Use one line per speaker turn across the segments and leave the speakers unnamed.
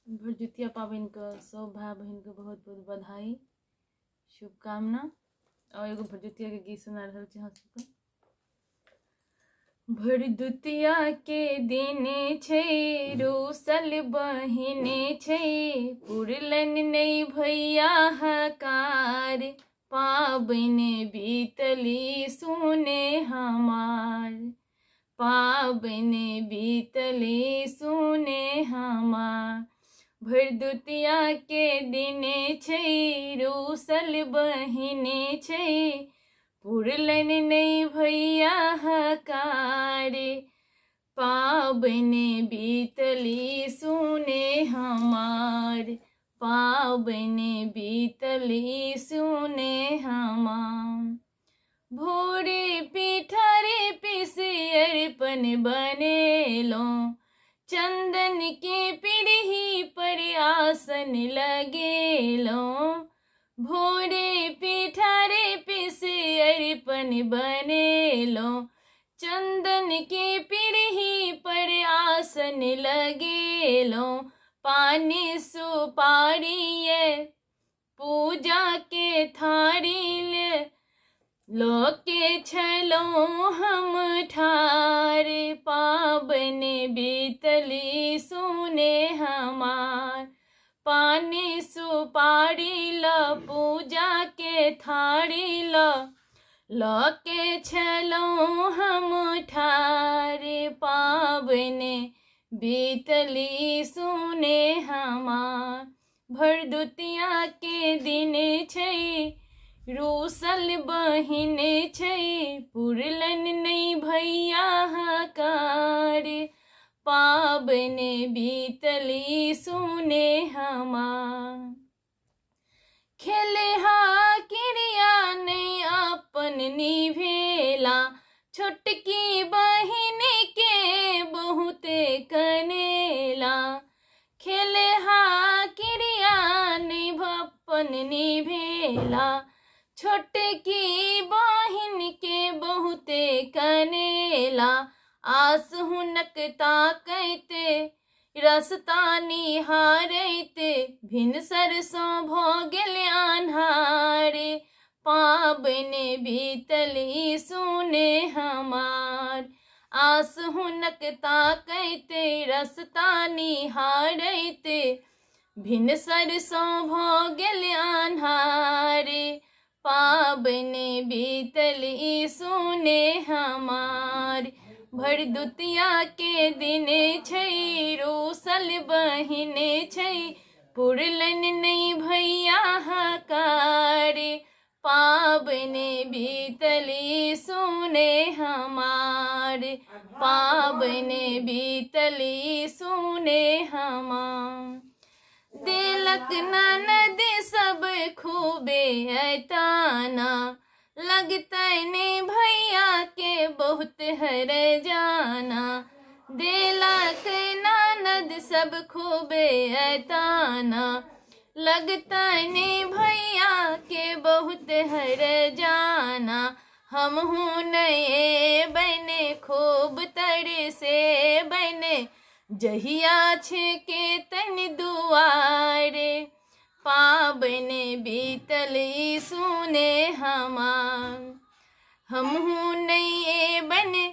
भरदुतिया पाबन का सब भाई बहन के बहुत बहुत बधाई शुभकामना। और एगो भरदुतिया के गीत सुना रहा छे। भरदुतिया के दिन छे रूसल बहिने छे, पुरलन नहीं भैया हकार, पाबन बीतली सुने हमार, पाबन बीतली सुने हमार। भरदुतिया के दिन छे रूसल बहिने छे, पुरलन नहीं भैया हकार, पाबन बीतली सुने हमार, पाबन बीतली सुने हमार। भोरे पिठारे पिसे अर्पण बनेलो, चंदन के पीढ़ी पर आसन लगेलो। भोरे पिठारे पिसे अर्पण बनेलो, चंदन के पीढ़ी पर आसन लगेलो। पानी सुपारी पूजा के थारी लोके छलो हम ठार, पाबन बीतली सुने हमार। पानी सुपारी लो पूजा के थारी लोके छलो हम ठार, पाबन बीतली सुने हमार। भरदुतिया के दिन छे रूसल बहिन छे, पुरलन नहीं भैया हकार, पाबन बीतली सुने हमार। खेले हा क्रिया नहीं अपन निभेला, छोटकी बहिन के बहुते कनेला। खेले हा क्रिया नहीं अपन निभेला, छोटकी बहिन के बहुते कनेला। आस हुनक ताकैते रस्ता निहारैते, भिन सरसों भ गेल अन्हारे, पाबन बीतली सुने हमार। आस हुनक ताकैते रस्ता निहारैते, भिन सरसों भ गेल अन्हारे, पाबन बीतली सुने हमार। भरदुतिया के दिन छे रूसल बहिन छे, पुरलन नहीं भैया हकार, पाबन बीतली सुने हमार, पाबन बीतली सुने हमार। देलक ननद सब खूबे ऐताना, लगतै ने भैया के बहुत हर जाना। देलक ननद सब खूबे ऐताना, लगतै ने भैया के बहुत हर जाना। हम हूँ नए बने खूब तर से बने, जहिया के तन दुआरे, पाबन बीतली सुने हमार। हम हूँ नए बने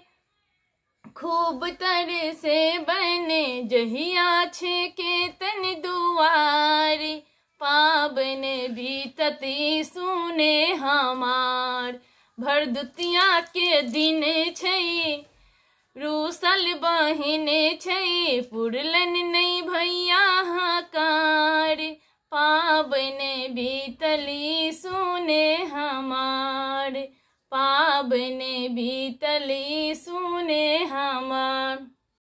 खूब तर से बने, जहिया के तन दुआरे, पाबन बीतती सुने हमार। भरदुतिया के दिन छे रूसल बहिन छे, पुरलन नहीं भैया हकार, पाबन बीतली सुने हमार, पाबन बीतली सुने हमार।